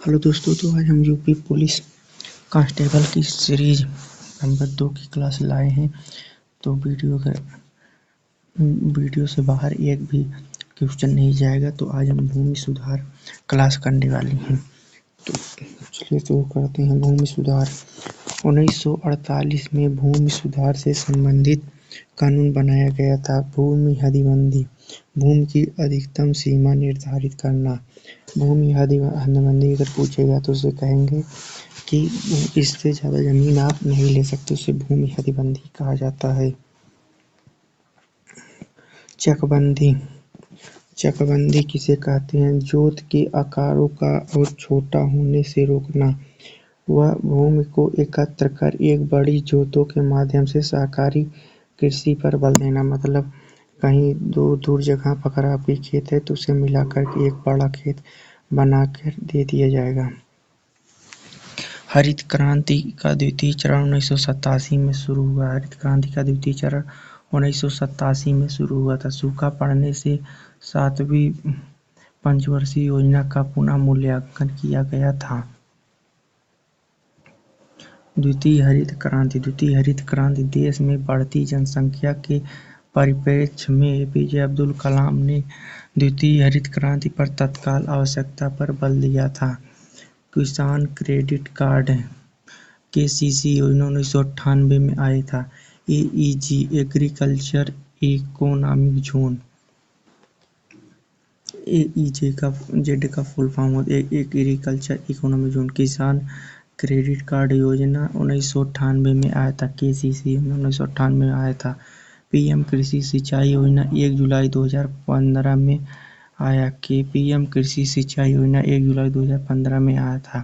Hello दोस्तों, तो आज हम यूपी पुलिस कांस्टेबल की सीरीज नंबर 2 की क्लास लाए हैं। तो वीडियो से बाहर एक भी क्वेश्चन नहीं जाएगा। तो आज हम भूमि सुधार क्लास करने वाले हैं। तो चलिए शुरू करते हैं। भूमि सुधार 1948 में भूमि सुधार से संबंधित कानून बनाया गया था। भूमि हदबंदी, भूमि की अधिकतम सीमा निर्धारित करना। भूमि हदबंदी अगर पूछेगा तो उसे कहेंगे कि इससे ज़्यादा ज़मीन आप नहीं ले सकते, उसे भूमि हदबंदी कहा जाता है। चकबंदी, चकबंदी किसे कहते हैं? जोत के आकारों का और छोटा होने से रोकना। वह भूमि को एकत्र कर एक बड़ी जोतों के माध्यम से सहकारी कृषि पर बल देना। मतलब कहीं दूर जगह पर अगर आपके खेत है तो उसे मिलाकर के एक बड़ा खेत बनाकर दे दिया जाएगा। हरित क्रांति का द्वितीय चरण 1987 में शुरू हुआ। हरित क्रांति का द्वितीय चरण 1987 में शुरू हुआ था। सूखा पड़ने से 7वीं पंचवर्षीय योजना का पुनः मूल्यांकन किया गया था। द्वितीय हरित क्रांति देश में बढ़ती जनसंख्या के परिप्रेक्ष्य में एपीजे अब्दुल कलाम ने द्वितीय हरित क्रांति पर तत्काल आवश्यकता पर बल दिया था। किसान क्रेडिट कार्ड केसीसी योजना 1998 में आया था। एईजी एग्रीकल्चर इकोनॉमिक जोन, एईजे का जेड का फुल फॉर्म होता है एग्रीकल्चर इकोनॉमिक जोन। किसान क्रेडिट कार्ड योजना 1998 में आया था। केसीसी 1998 में आया था। पीएम कृषि सिंचाई योजना 1 जुलाई 2015 में आया। कि पीएम कृषि सिंचाई योजना 1 जुलाई 2015 में आया था।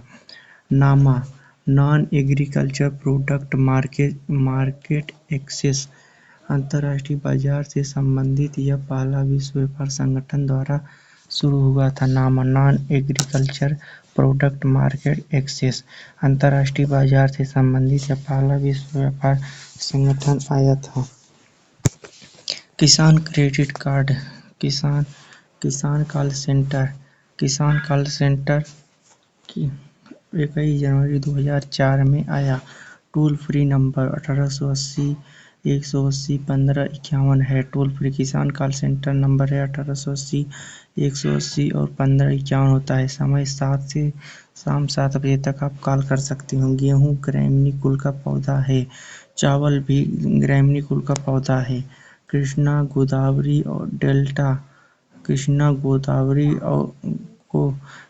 NAMA, non agriculture product market access, अंतर्राष्ट्रीय बाजार से संबंधित यह पहला विश्व व्यापार संगठन द्वारा शुरू हुआ था। NAMA, non agriculture product market access, अंतर्राष्ट्रीय बाजार से संबंधित यह पहला विश्व व्यापार संगठन आया था। किसान क्रेडिट कार्ड, किसान कॉल सेंटर की 21 जनवरी 2004 में आया। टोल फ्री नंबर 1880 180 1551 है। टोल फ्री किसान कॉल सेंटर नंबर है 1880 180 और 1551 होता है। समय 7 से शाम 7 बजे तक आप कॉल कर सकते हो। गेहूँ ग्रामीणी कुल का पौधा है। चावल भी ग्रामीणी कुल का पौधा है। कृष्णा गोदावरी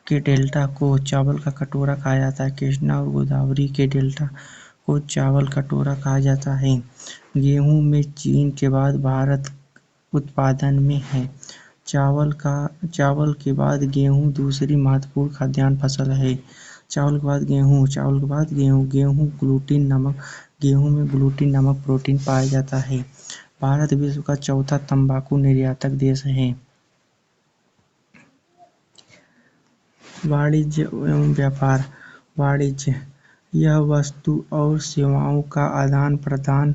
के डेल्टा को चावल का कटोरा कहा जाता है। कृष्णा और गोदावरी के डेल्टा को चावल कटोरा कहा जाता है। गेहूं में चीन के बाद भारत उत्पादन में है। चावल के बाद गेहूं दूसरी महत्वपूर्ण खाद्यान्न फसल है। चावल के बाद गेहूं में ग्लूटीन नामक प्रोटीन पाया जाता है। भारत विश्व का चौथा तंबाकू निर्यातक देश है। वाणिज्य एवं व्यापार, यह वस्तु और सेवाओं का आदान प्रदान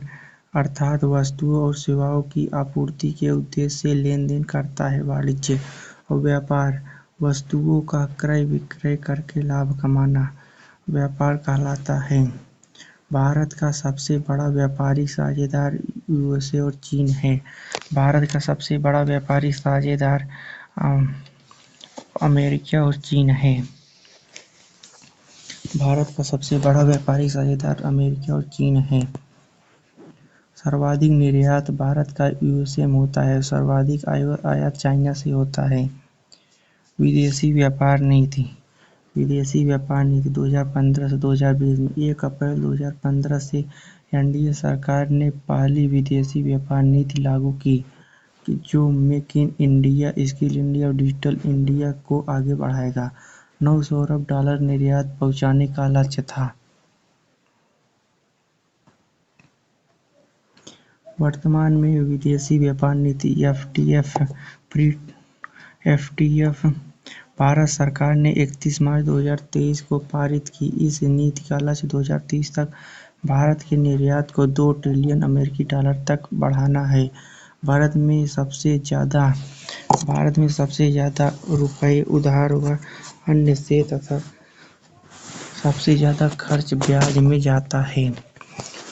अर्थात वस्तुओं और सेवाओं की आपूर्ति के उद्देश्य से लेन देन करता है। वाणिज्य और व्यापार वस्तुओं का क्रय विक्रय करके लाभ कमाना व्यापार कहलाता है। भारत का सबसे बड़ा व्यापारिक साझेदार यूएसए और चीन है। भारत का सबसे बड़ा व्यापारिक साझेदार अमेरिका और चीन है। भारत का सबसे बड़ा व्यापारिक साझेदार अमेरिका और चीन है। सर्वाधिक निर्यात भारत का यूएसए में होता है। सर्वाधिक आयात चाइना से होता है। विदेशी व्यापार नीति 2015 से 2020 में 1 अप्रैल 2015 से एनडीए सरकार ने पहली विदेशी व्यापार नीति लागू की जो make in India, skill India और डिजिटल इंडिया को आगे बढ़ाएगा। 900 अरब डॉलर निर्यात पहुंचाने का लक्ष्य था। वर्तमान में विदेशी व्यापार नीति एफटीएफ भारत सरकार ने 31 मार्च 2023 को पारित की। इस नीति का लक्ष्य 2030 तक भारत के निर्यात को 2 ट्रिलियन अमेरिकी डॉलर तक बढ़ाना है। भारत में सबसे ज़्यादा रुपए उधार व अन्य से तथा सबसे ज़्यादा खर्च ब्याज में जाता है।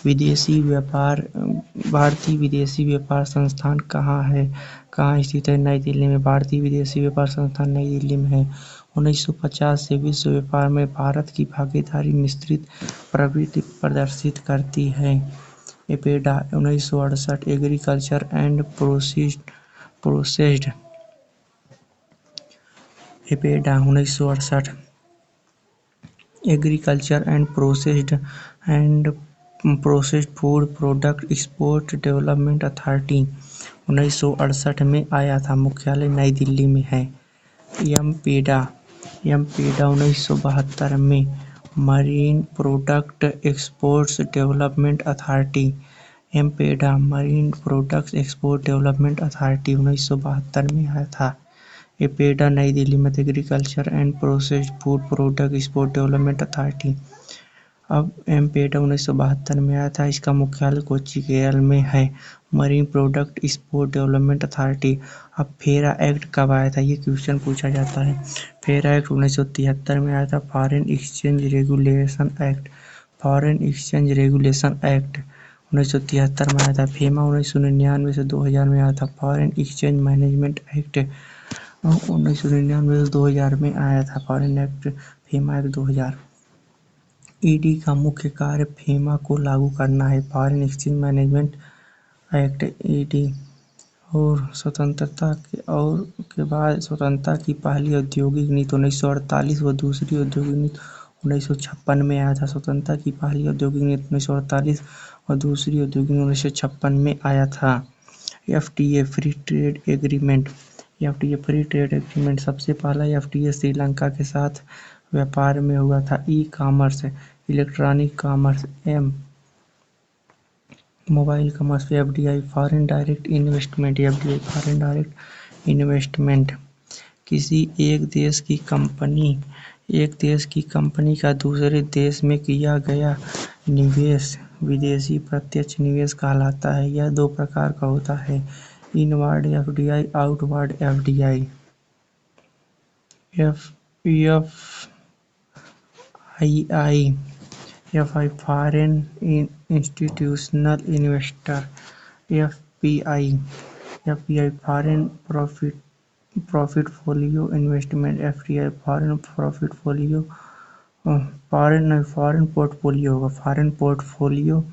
विदेशी व्यापार भारतीय विदेशी व्यापार संस्थान कहाँ स्थित है? नई दिल्ली में। भारतीय विदेशी व्यापार संस्थान नई दिल्ली में है। 1950 से विश्व व्यापार में भारत की भागीदारी मिश्रित प्रवृत्ति प्रदर्शित करती है। APEDA 1968 agriculture and processed APEDA 1968 agriculture and processed food product export development authority 1968 में आया था। मुख्यालय नई दिल्ली में है। यमपेडा 1972 में marine product exports development authority MPEDA marine products export development authority 1972 में आया था। एपेडा नई दिल्ली में agriculture and processed food product export development authority. अब एमपेडा 1972 में आया था। इसका मुख्यालय कोच्चि केरल में है। Marine product export development authority. अब फेरा एक्ट कब आया था? ये क्वेश्चन पूछा जाता है। फेरा एक्ट 1973 में आया था। फॉरेन एक्सचेंज रेगुलेशन एक्ट 1973 में आया था। फेमा 1999 से 2000 में आया था। फॉरेन एक्सचेंज मैनेजमेंट एक्ट 1999 से 2000 में आया था। Foreign act FEMA act 2000। ED का मुख्य कार्य फेमा को लागू करना है। Foreign exchange management act ED और स्वतंत्रता की पहली औद्योगिक नीति 1948 व दूसरी औद्योगिक नीति 1956 में आया था। स्वतंत्रता की पहली औद्योगिक नीति 1948 और दूसरी औद्योगिक नीति 1956 में आया था। एफटीए फ्री ट्रेड एग्रीमेंट सबसे पहला एफटीए श्रीलंका के साथ व्यापार में हुआ था। E commerce electronic commerce mobile commerce FDI foreign direct investment किसी एक देश की कंपनी का दूसरे देश में किया गया निवेश विदेशी प्रत्यक्ष निवेश कहलाता है। यह दो प्रकार का होता है। Inward FDI outward FDI. FI foreign institutional investor. FPI foreign portfolio investment. FDI foreign portfolio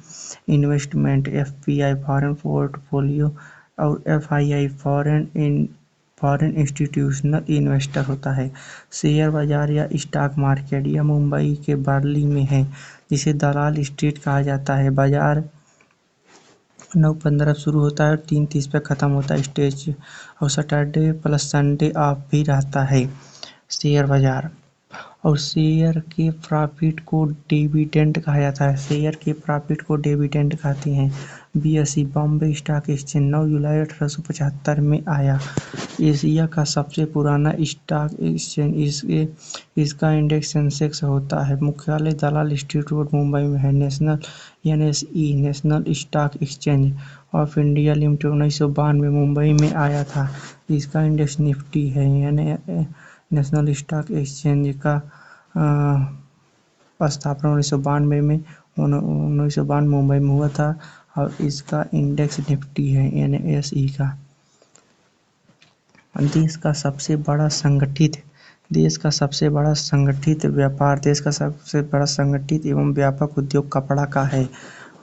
investment. FPI foreign portfolio और एफआईआई फॉरेन इंस्टीट्यूशनल इन्वेस्टर होता है। शेयर बाजार या स्टॉक मार्केट यह मुंबई के वर्ली में है, जिसे दलाल स्ट्रीट कहा जाता है। बाजार 9:15 शुरू होता है और 3:30 पर खत्म होता है। स्टेज और सैटरडे प्लस संडे ऑफ भी रहता है। शेयर बाजार और शेयर के प्रॉफिट को डिविडेंड कहा जाता है। शेयर के प्रॉफिट को डिविडेंड कहते हैं। बीएसई बॉम्बे स्टॉक एक्सचेंज 9 जुलाई 1875 में आया। एशिया का सबसे पुराना स्टॉक एक्सचेंज इसका इंडेक्स सेंसेक्स होता है। मुख्यालय दलाल स्ट्रीट रोड मुंबई में है। National stock exchange of India limited 1992 Mumbai में आया था। इसका इंडेक्स निफ्टी है। नेशनल स्टॉक एक्सचेंज का स्थापना 1992 मुंबई में हुआ था और इसका इंडेक्स निफ्टी है NSE का। देश का सबसे बड़ा संगठित एवं व्यापक उद्योग कपड़ा का है।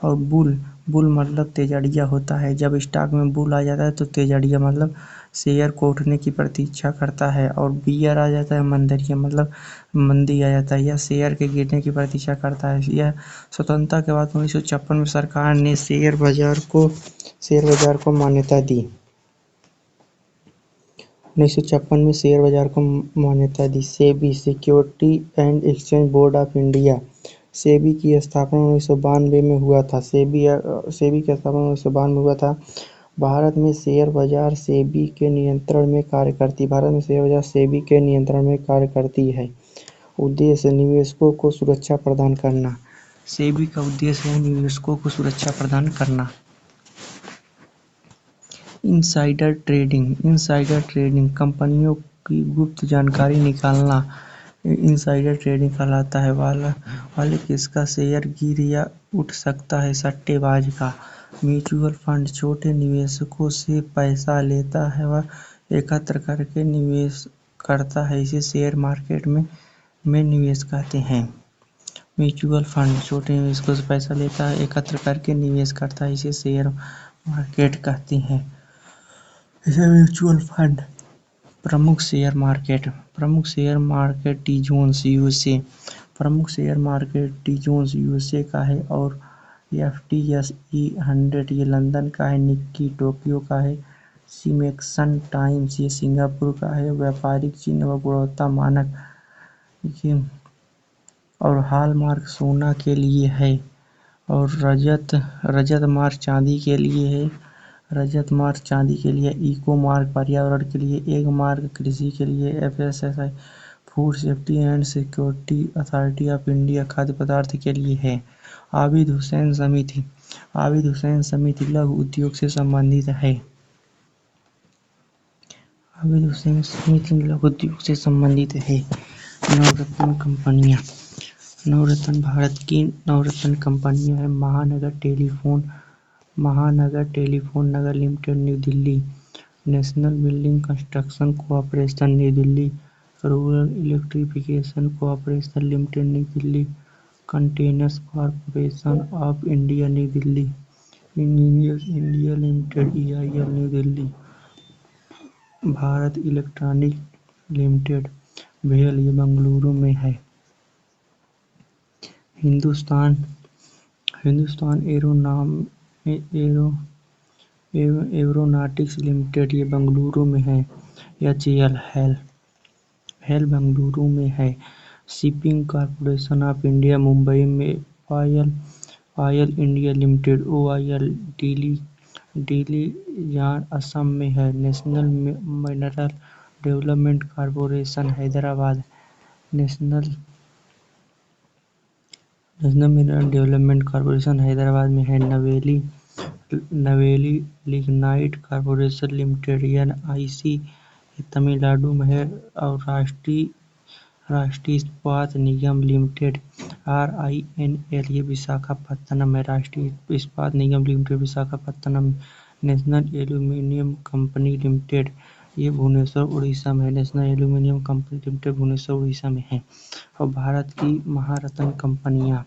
और बुल मतलब तेजड़िया होता है। जब स्टॉक में बुल आ जाता है तो तेजड़िया मतलब शेयर को उठने की प्रतीक्षा करता है। और बियर आ जाता है मंदरिया मतलब मंदी आ जाता है। यह शेयर के गिरने की प्रतीक्षा करता है। यह स्वतंत्रता के बाद 1956 में सरकार ने शेयर बाजार को मान्यता दी। 1956 में शेयर बाजार को मान्यता दी। SEBI security and exchange board of India SEBI की स्थापना 1992 में हुआ था। सेबी की स्थापना 1992 में हुआ था। भारत में शेयर बाजार सेबी के नियंत्रण में कार्य करती है। उद्देश्य निवेशकों को सुरक्षा प्रदान करना। सेबी का उद्देश्य है निवेशकों को सुरक्षा प्रदान करना। इनसाइडर ट्रेडिंग कंपनियों की गुप्त जानकारी निकालना। इनसाइडर ट्रेडिंग कहलाता है। वाले किसका शेयर गिर या उठ सकता है? सट्टेबाज का। म्यूचुअल फंड छोटे निवेशकों से पैसा लेता है व एकत्र करके निवेश करता है, इसे शेयर मार्केट में निवेश कहते हैं। म्यूचुअल फंड छोटे निवेशकों से पैसा लेता है, एकत्र करके निवेश करता है, इसे शेयर मार्केट कहते हैं। इसे म्यूचुअल फंड। प्रमुख share market Dow Jones USA. प्रमुख share market Dow Jones USA का है और एफटीसेई 100 ये लंदन का है। निक्की टोक्यो का है। सीमेक्सन टाइम्स ये सिंगापुर का है। व्यापारिक चिन्ह व गुणवत्ता मानक ये और हॉलमार्क सोना के लिए है और रजत मार्क चांदी के लिए है। रजत मार्क चांदी के लिए, इको मार्क पर्यावरण के लिए, एग मार्क कृषि के लिए, FSSI food safety and security authority of India खाद्य पदार्थ के लिए है। आबिद हुसैन समिति लघु उद्योग से संबंधित है। आबिद हुसैन समिति लघु उद्योग से संबंधित है। नवरत्न कंपनियां। भारत की नवरत्न कंपनियां हैं। महानगर telephone Nagar limited new Delhi, national building construction corporation New Delhi, rural electrification corporation limited new Delhi, containers corporation of India new Delhi, engineers India limited EIL new Delhi, Bharat electronic limited भेल ये बेंगलुरु में है। हिंदुस्तान एरोनॉटिक्स लिमिटेड ये बेंगलुरु में है। एचएएल हेल बेंगलुरु में है। Shipping corporation of India Mumbai में। ऑयल इंडिया लिमिटेड ओआईएल दिल्ली यार्ड असम में है। National mineral development corporation Hyderabad. National mineral development corporation Hyderabad में है। Neyveli lignite corporation limited NIC Tamil Nadu में है और राष्ट्रीय इस्पात निगम लिमिटेड आरआईएनएल ये विशाखापत्तनम है। Rashtriya Ispat Nigam limited Visakhapatnam. National aluminium company limited ये भुवनेश्वर उड़ीसा में है। National aluminium company limited Bhubaneswar Orissa में है। और भारत की महारत्न कंपनियां।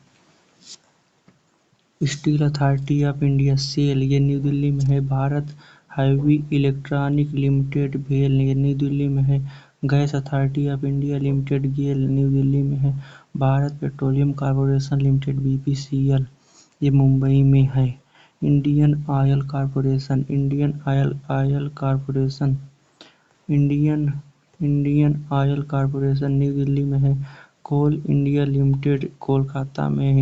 Steel authority of India SAIL ये न्यू दिल्ली में है। भारत हैवी इलेक्ट्रॉनिक लिमिटेड भेल ये न्यू दिल्ली में है। Gas authority of India limited GAIL New Delhi में है। Bharat petroleum corporation limited BPCL ये मुंबई में है। Indian oil corporation New Delhi में है। कोल इंडिया लिमिटेड कोलकाता में है।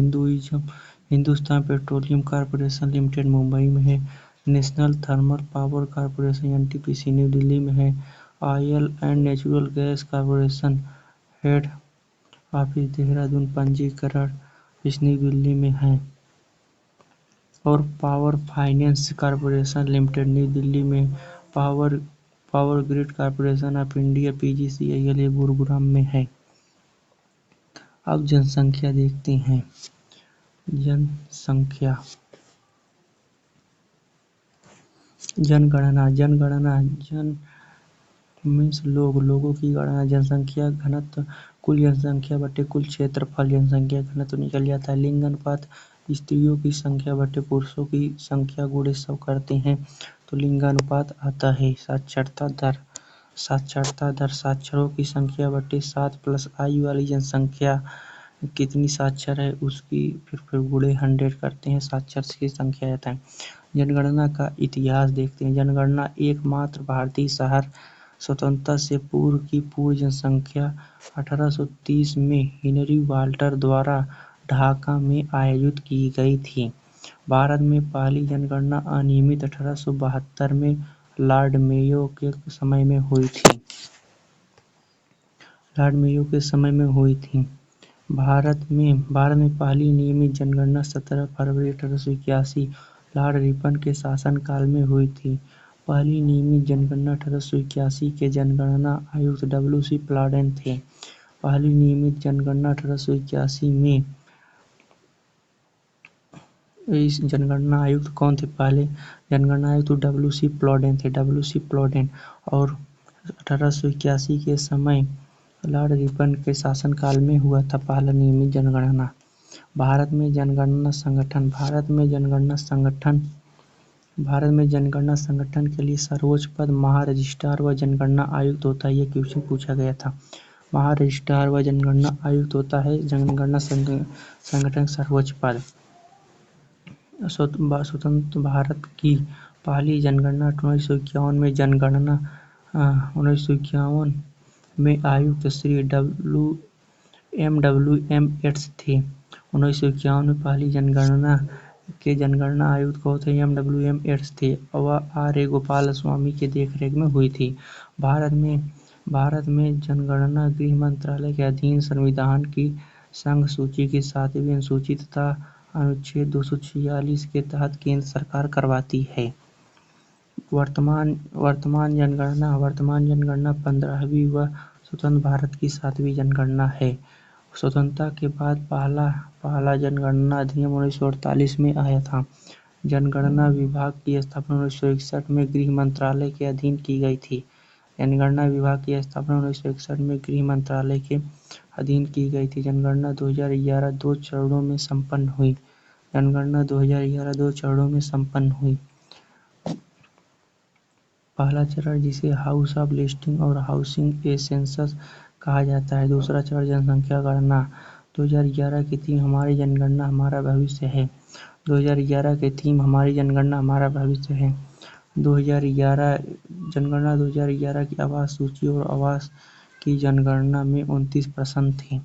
Hindustan petroleum corporation limited Mumbai में है। National thermal power corporation NTPC New Delhi में है। Oil and natural gas corporation head office Dehradun पंजीकरण इस न्यू दिल्ली में है। और power finance corporation limited new Delhi में। Power grid corporation of India PGCIL ये गुरुग्राम में है। अब जनसंख्या देखते हैं। जनगणना मीन्स लोगों की गणना। जनसंख्या घनत्व कुल जनसंख्या बटे कुल क्षेत्रफल जनसंख्या घनत्व निकल जाता है। लिंग अनुपात स्त्रियों की संख्या बटे पुरुषों की संख्या गुणे 100 करते हैं तो लिंगानुपात आता है। साक्षरता दर साक्षरों की संख्या बटे 7 प्लस आयु वाली जनसंख्या कितनी साक्षर है उसकी फिर गुणे 100 करते हैं, साक्षर की संख्या आता है। जनगणना का इतिहास देखते हैं। जनगणना एकमात्र भारतीय शहर स्वतंत्रता से पूर्व की पूर्ण जनसंख्या 1830 में हेनरी वाल्टर द्वारा ढाका में आयोजित की गई थी। भारत में पहली जनगणना अनियमित 1872 में लॉर्ड मेयो के समय में हुई थी। भारत में पहली नियमित जनगणना 17 फरवरी 1881 लॉर्ड रिपन के शासनकाल में हुई थी। पहली नियमित जनगणना 1881 के जनगणना आयुक्त डब्ल्यू सी प्लाडेन थे। पहली नियमित जनगणना 1881 में। इस जनगणना आयुक्त कौन थे? पहले जनगणना आयुक्त W.C. प्लॉडेन थे, W.C. प्लॉडेन। और 1881 के समय लॉर्ड रिपन के शासनकाल में हुआ था पहला नियमित जनगणना। भारत में जनगणना संगठन के लिए सर्वोच्च पद महारजिस्ट्रार व जनगणना आयुक्त होता है। ये क्वेश्चन पूछा गया था। महारजिस्ट्रार व जनगणना आयुक्त होता है जनगणना संगठन सर्वोच्च पद। स्वतंत्र भारत की पहली जनगणना 1951 में 1951 में आयुक्त श्री M.W.M. एट्स थे। 1951 में पहली जनगणना आयुक्त कौन थे? M.W.M. एट्स थे। वह R.A. गोपाल स्वामी के देखरेख में हुई थी। भारत में जनगणना गृह मंत्रालय के अधीन संविधान की संघ सूची की 7वीं अनुसूची तथा अनुच्छेद 246 के तहत केंद्र सरकार करवाती है। वर्तमान जनगणना 15वीं व स्वतंत्र भारत की 7वीं जनगणना है। स्वतंत्रता के बाद पहला जनगणना अधिनियम 1948 में आया था। जनगणना विभाग की स्थापना 1961 में गृह मंत्रालय के अधीन की गई थी। जनगणना विभाग की स्थापना 1961 में गृह मंत्रालय के अधीन की गई थी। जनगणना 2011 दो चरणों में संपन्न हुई। पहला चरण, जिसे हाउस ऑफ लिस्टिंग और हाउसिंग ए सेंसस कहा जाता है। दूसरा चरण, जनसंख्या गणना। 2011 की थीम हमारी जनगणना हमारा भविष्य है। 2011 की थीम हमारी जनगणना हमारा भविष्य है। 2011 की आवास सूची और आवास की जनगणना में 29 प्रश्न थे।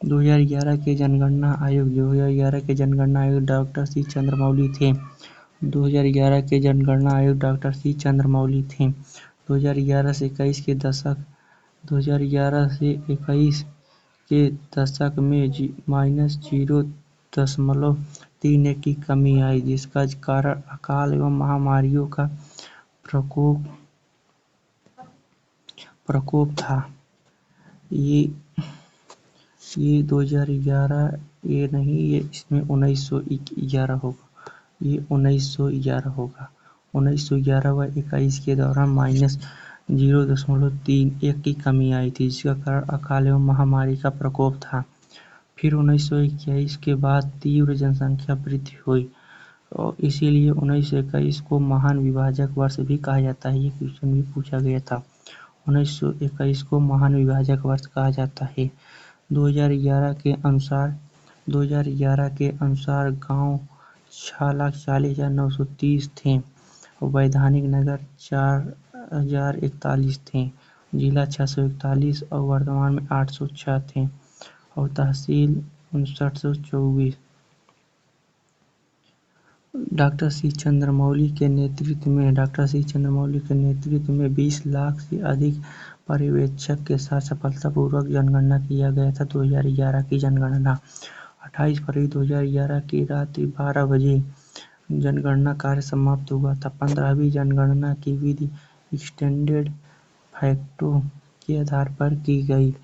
2011 के जनगणना आयुक्त डॉक्टर सी चंद्रमौली थे। 2011 के जनगणना आयुक्त डॉक्टर सी चंद्रमौली थे। 2011 से 21 के दशक में -0.31 की कमी आई, जिसका कारण अकाल एवं महामारियों का प्रकोप था। ये 2011 ये नहीं, ये इसमें 1911 होगा। ये 1911 होगा। 1911 व 21 के दौरान -0.31 की कमी आई थी, जिसका कारण अकाल एवं महामारी का प्रकोप था। फिर 1921 के बाद तीव्र जनसंख्या वृद्धि हुई और इसीलिए 1921 को महान विभाजक वर्ष भी कहा जाता है। ये क्वेश्चन भी पूछा गया था। 1921 को महान विभाजक वर्ष कहा जाता है। 2011 के अनुसार गांव 6,40,930 थे और वैधानिक नगर 4,041 थे। जिला 641 और वर्तमान में 806 थे और तहसील 5924। डॉक्टर सी चंद्रमौली के नेतृत्व में 20 लाख से अधिक पर्यवेक्षक के साथ सफलतापूर्वक जनगणना किया गया था। 2011 की जनगणना 28 फरवरी 2011 की रात्रि 12 बजे जनगणना कार्य समाप्त हुआ था। 15वीं जनगणना की विधि एक्सटेंडेड फैक्टो के आधार पर की गई।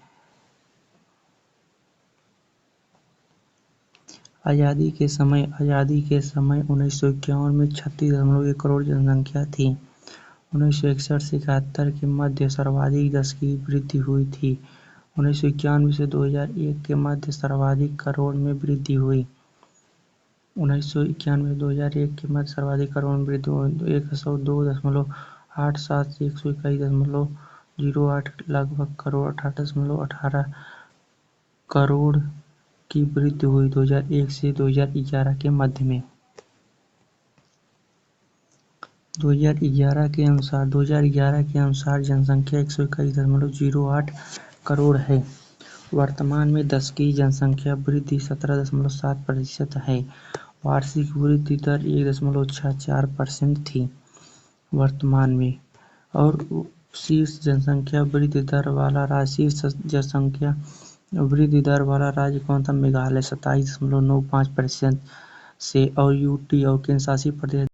आज़ादी के समय 1951 में 36.1 करोड़ जनसंख्या थी। 1961 से 71 के मध्य सर्वाधिक 10 की वृद्धि हुई थी। 1991 से 2001 के मध्य सर्वाधिक करोड़ में वृद्धि हुई। 102.87 से 121.08 लगभग करोड़ 18.18 करोड़ की वृद्धि हुई 2001 से 2011 के मध्य में। 2011 के अनुसार जनसंख्या 121.08 करोड़ है। वर्तमान में 10 की जनसंख्या वृद्धि 17.7% है। वार्षिक वृद्धि दर 1.64% थी वर्तमान में। और शीर्ष जनसंख्या वृद्धि दर वाला राज्य कौन था? मेघालय 27.95% से और यूटी और केंद्र शासित प्रदेश